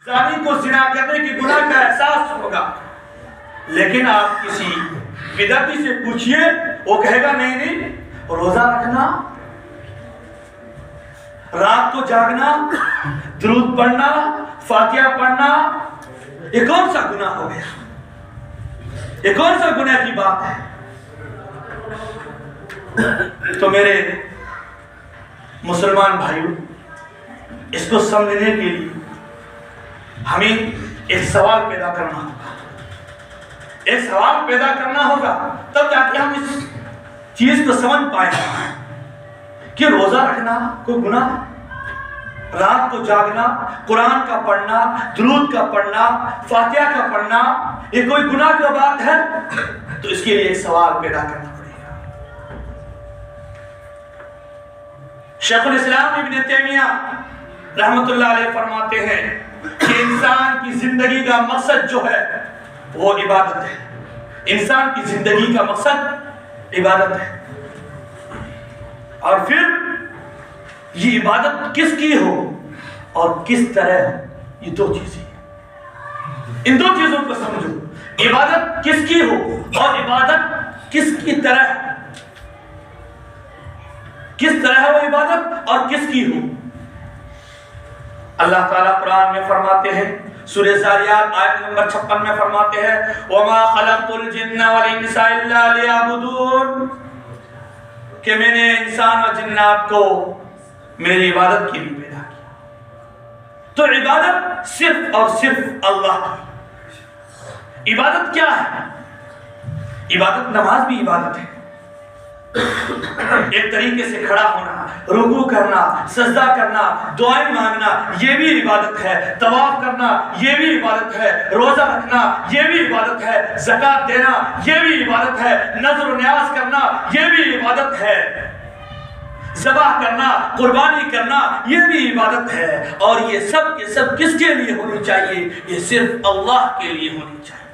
जानी को जिना करने की गुनाह का एहसास होगा, लेकिन आप किसी बिदअती से पूछिए, वो कहेगा नहीं नहीं, रोजा रखना, रात को जागना, दुरूद पढ़ना, फातिहा पढ़ना, ये कौन सा गुनाह हो गया? ये कौन सा गुनाह की बात है? तो मेरे मुसलमान भाइयों, इसको समझने के लिए हमें एक सवाल पैदा करना होगा, एक सवाल पैदा करना होगा, तब जाके हम इस चीज को समझ पाएंगे कि रोजा रखना कोई गुनाह, रात को जागना, कुरान का पढ़ना, दुरूद का पढ़ना, फातिहा का पढ़ना, ये कोई गुनाह की बात है? तो इसके लिए एक सवाल पैदा करना पड़ेगा। शेखुल इस्लाम इब्न तैमिया रहमतुल्लाह अलैह फरमाते हैं कि इंसान की जिंदगी का मकसद जो है वो इबादत है। इंसान की जिंदगी का मकसद इबादत है। और फिर ये इबादत किसकी हो और किस तरह, ये दो चीजें, इन दो चीजों को समझो। इबादत किसकी हो और इबादत किसकी तरह, किस तरह वो इबादत और किसकी हो। अल्लाह ताला कुरान में फरमाते हैं, सूरह ज़ारियात आयत नंबर 56 में फरमाते हैं, वमा खलक़तुल जिन्ना वल इंसा इल्ला लियअबुदून, कि मैंने इंसान और जिन्नात को मेरी इबादत के लिए पैदा किया। तो इबादत सिर्फ और सिर्फ अल्लाह की। इबादत क्या है? इबादत, नमाज भी इबादत है। एक तरीके से खड़ा होना, रुकू करना, सजदा करना, दुआएं मांगना, ये भी इबादत है। तवाफ करना, ये भी इबादत है। रोजा रखना, ये भी इबादत है। ज़कात देना, ये भी इबादत है। नज़र न्याज करना, ये भी इबादत है। ज़बाह करना, कुर्बानी करना, ये भी इबादत है। और ये सब के सब किसके लिए होनी चाहिए? ये सिर्फ अल्लाह के लिए होनी चाहिए।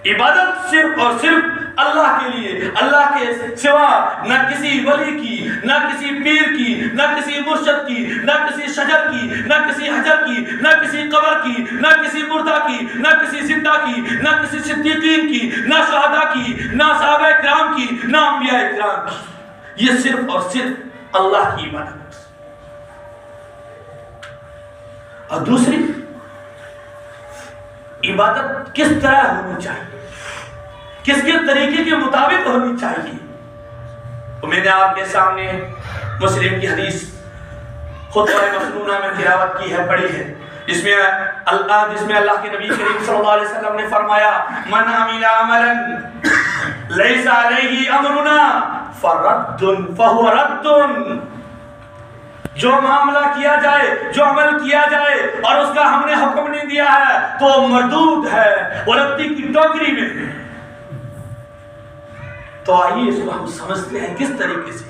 इबादत सिर्फ और सिर्फ अल्लाह के लिए, अल्लाह के सिवा न किसी वली की, न किसी पीर की, न किसी मुर्शद की, न किसी शजर की, न किसी हजर की, न किसी कब्र की, न किसी मुर्दा की, न किसी जिंदा की, न किसी सिद्दीकीन की, न शहदा की, न सहाबा किराम की, न अंबिया किराम की। ये सिर्फ और सिर्फ अल्लाह की इबादत। और दूसरी इबादत किस तरह होनी चाहिए, किसके तरीके के मुताबिक होनी चाहिए। तो मैंने आपके सामने मुस्लिम की हदीस खुतबा मसनूना में तिलावत की है, पढ़ी है, जिसमें अल्लाह के नबी करीम सल्लल्लाहु अलैहि वसल्लम ने फरमाया, मन अमिला अमलन लैसा अलैहि अमरुना फरद्दुन फहुव रद्दुन। जो मामला किया जाए, जो अमल किया जाए और उसका हमने हुक्म नहीं दिया है तो मरदूद है, वो रद्दी की टोकरी में है। तो आइए इसको हम समझते हैं किस तरीके से।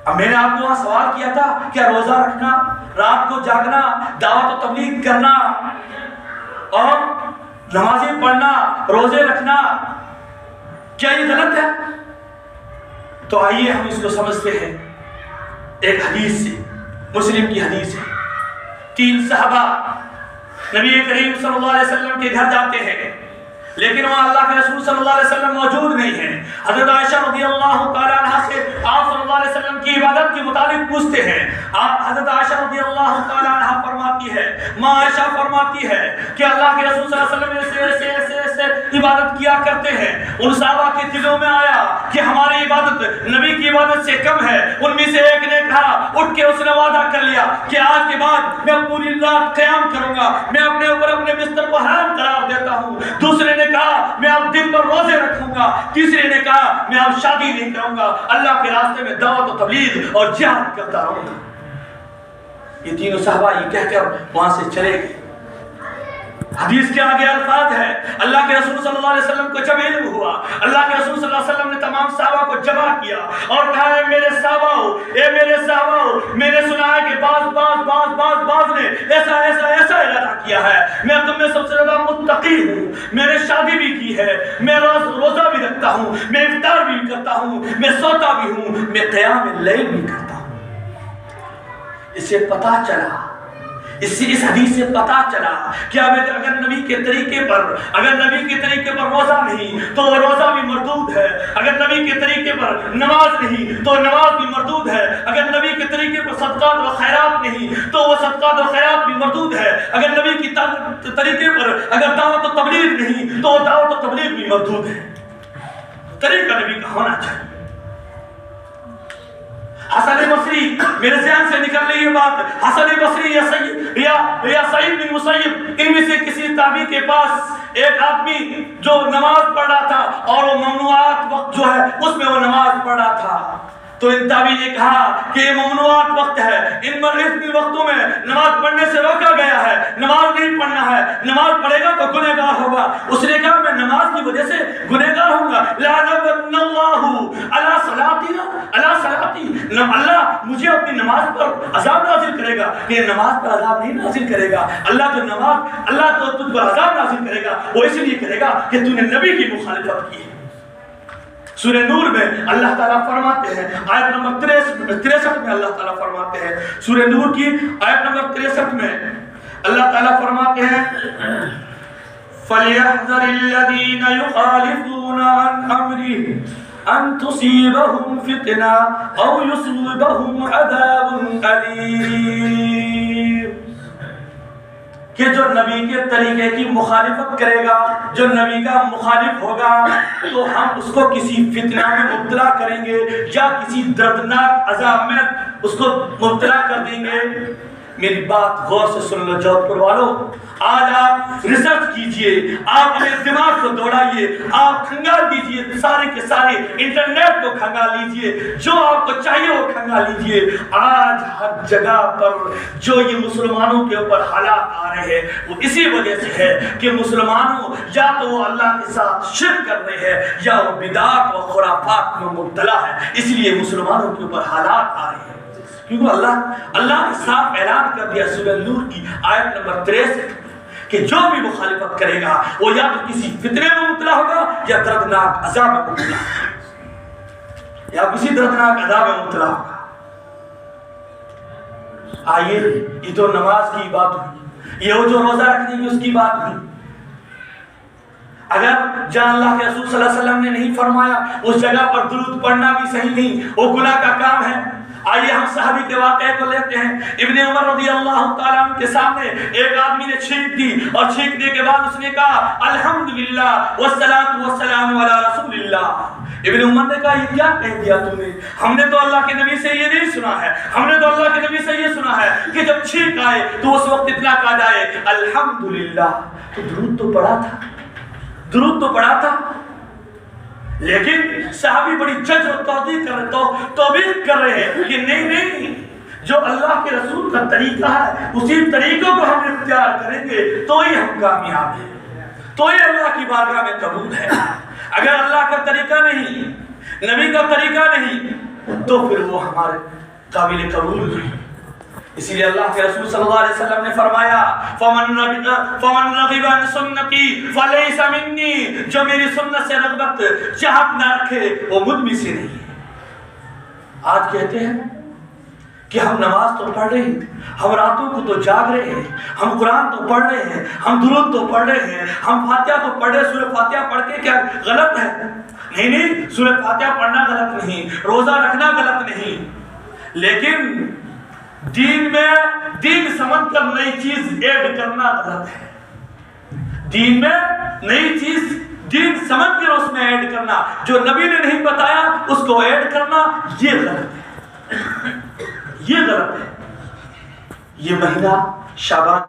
अब मैंने आपको वहां सवाल किया था, क्या रोजा रखना, रात को जागना, दावत और तबलीग करना और नमाजें पढ़ना, रोजे रखना, क्या ये गलत है? तो आइए हम इसको समझते हैं एक हदीस से। मुस्लिम की हदीस है। 3 सहाबा नबी करीम सल्लल्लाहु अलैहि वसल्लम के घर जाते हैं, लेकिन वहां अल्लाह के रसूल सल्लल्लाहु अलैहि वसल्लम मौजूद नहीं है। हजरत आयशा रज़ियल्लाहु ताला अन्हा से आप सल्लल्लाहु अलैहि वसल्लम की इबादत के मुताबिक पूछते हैं। हजरत आयशा रज़ियल्लाहु ताला अन्हा फरमाती है, मां आयशा फरमाती है कि अल्लाह के रसूल सल्लल्लाहु अलैहि वसल्लम ऐसे इबादत किया करते हैं। उन सहाबा के दिलों में आया कि हमारी इबादत नबी की इबादत से कम है। उनमें से एक ने कहा, उठ के उसने वादा कर लिया कि आज के बाद मैं पूरी रात क़याम करूंगा, मैं अपने ऊपर अपने बिस्तर को हराम करार देता हूं। दूसरे ने कहा, मैं अब दिन भर रोजे रखूंगा। तीसरे ने कहा, मैं अब शादी नहीं करूंगा, अल्लाह के रास्ते में दावत और तबलीग और जिहाद करता रहूंगा। ये तीनों सहाबा ये कहकर वहां से चले गए। हदीस के आगे अल्फाज है, अल्लाह के रसूल सल्लल्लाहु अलैहि वसल्लम को जब इल्म हुआ, अल्लाह के रसूल सल्लल्लाहु अलैहि वसल्लम ने तमाम सहाबा को जमा किया और कहा, मेरे सहाबाओ, मेरे सहाबाओ, मैंने सुना है कि बाज ने ऐसा इरादा किया है। मैं तुम में सबसे ज्यादा मुत्तकी हूँ, मैंने शादी भी की है, मैं रोजा भी रखता हूँ, मैं इफ्तार भी करता हूँ, मैं सोता भी हूँ, मैं क़याम लैल भी करता हूँ। इससे पता चला, इस हदीस से पता चला कि अगर नबी के तरीके पर रोजा नहीं तो वो रोजा भी मरदूद है, अगर नबी के तरीके पर नमाज नहीं तो नमाज भी मरदूद है, अगर नबी के तरीके पर सदक़ात व खैरात नहीं तो वो सदक़ात व खैरात भी मरदूद है, अगर नबी की तरीके पर अगर दावत व तबलीग नहीं तो दावत व तबलीग भी मरदूद है। तरीका नबी का होना चाहिए। हसन बसरी, मेरे ज़हन से निकल रही है बात, हसन बसरी या सईद बिन मुसय्यब, इनमें से किसी ताबी के पास एक आदमी जो नमाज पढ़ रहा था और वो ममनुआत वक्त जो है उसमें वो नमाज पढ़ रहा था, तो इन ताबी ने कहा कि ये ममनुआत वक्त है, इन वक्तों में नमाज पढ़ने से रोका गया है, नमाज नहीं पढ़ना है, नमाज पढ़ेगा तो गुनहगार होगा। उसने कहा मैं नमाज की वजह से गुनहगार होऊंगा, अल्लाह मुझे अपनी नमाज पर अज़ाब नाज़िल करेगा। ये नमाज पर अज़ाब नहीं नाज़िल करेगा, अल्लाह तो तुझ पर अज़ाब नाज़िल करेगा, वो इसलिए करेगा कि तूने नबी की मुखालिफत की है। सूरह नूर में अल्लाह ताला फरमाते हैं, आयत नंबर 63 में अल्लाह ताला फरमाते हैं, सूरह नूर की आयत नंबर 63 में अल्लाह ताला फरमाते हैं, फलियहज़रिल्लज़ीना युखालिफूना अन अम्रिही अन तुसीबहुम फितना औ युसीबहुम अज़ाबुन अलीम। कि जो नबी के तरीके की मुखालिफत करेगा, जो नबी का मुखालिफ होगा, तो हम उसको किसी फितना में मुब्तला करेंगे या किसी दर्दनाक अज़ाब में उसको मुब्तला कर देंगे। मेरी बात गौर से सुन लो जोधपुर वालों, आज आप रिसर्च कीजिए, आप अपने दिमाग को दौड़ाइए, आप खंगाल दीजिए, सारे के सारे इंटरनेट को खंगाल लीजिए, जो आपको चाहिए वो खंगाल लीजिए। आज हर जगह पर जो ये मुसलमानों के ऊपर हालात आ रहे हैं वो इसी वजह से है कि मुसलमानों या तो वो अल्लाह के साथ शिर्क कर रहे हैं या वो बिदात व खुराफात में मुब्तला है, इसलिए मुसलमानों के ऊपर हालात आ रहे हैं। क्योंकि अल्लाह ने साफ ऐलान कर दिया सूरह नूर की आयत नंबर 63 कि जो भी मुखालिफत करेगा वो या तो किसी फितने में मुब्तला होगा या दर्दनाक अज़ाब में मुब्तला होगा, या किसी दर्दनाक अज़ाब में मुब्तला होगा। आइए, ये तो नमाज की बात हुई, ये वो जो रोजा रखने की उसकी बात हुई। अगर जहाँ अल्लाह के रसूल सल्लल्लाहु अलैहि वसल्लम ने नहीं फरमाया उस जगह पर दुरूद पढ़ना भी सही नहीं, वो गुनाह का काम है। आइए हम सहाबी के वाक़े को लेते हैं। इब्ने उमर रज़ियल्लाहु ताला अन्हु के सामने एक आदमी ने छींक दी और छींकने के बाद उसने कहा अल्हम्दुलिल्लाह वस्सलातु वस्सलामु अला रसूलिल्लाह। इब्ने उमर ने कहा ये क्या कह दिया तुमने, हमने तो अल्लाह के नबी से ये नहीं सुना है, हमने तो अल्लाह के नबी से ये सुना है कि जब छींक आए तो उस वक्त इतना कहा जाए अल्हम्दुलिल्लाह। तो दुरूद तो पढ़ा था, दुरूद तो पढ़ा था, लेकिन सहाबी बड़ी जज और तौबीख कर रहे हैं कि नहीं, जो अल्लाह के रसूल का तरीका है उसी तरीकों को हम इख्तियार करेंगे तो ही हम कामयाब हैं, तो ही अल्लाह की बारगाह में कबूल है। अगर अल्लाह का तरीका नहीं, नबी का तरीका नहीं, तो फिर वो हमारे काबिल कबूल नहीं। इसीलिए अल्लाह के रसूल सल्लल्लाहु अलैहि वसल्लम ने फरमाया फमन रग़िबा अन सुन्नती फलैसा मिन्नी, जो मेरी सुन्नत से रग़बत चाहत ना रखे वो मुझ में से नहीं है। आज कहते हैं कि हम नमाज तो पढ़ रहे हैं, हम रातों को तो जाग रहे हैं, हम कुरान तो पढ़ रहे हैं, हम दुरूद तो पढ़ रहे हैं, हम फातिहा तो पढ़ रहे हैं। सूरह फातिहा पढ़ के क्या गलत है? नहीं, सूरह फातिहा पढ़ना गलत नहीं, रोजा रखना गलत नहीं, लेकिन दीन समझ कर नई चीज ऐड करना गलत है। दीन में नई चीज दीन समझ कर उसमें ऐड करना, जो नबी ने नहीं बताया उसको ऐड करना, ये गलत है, ये गलत है। ये महीना शाबान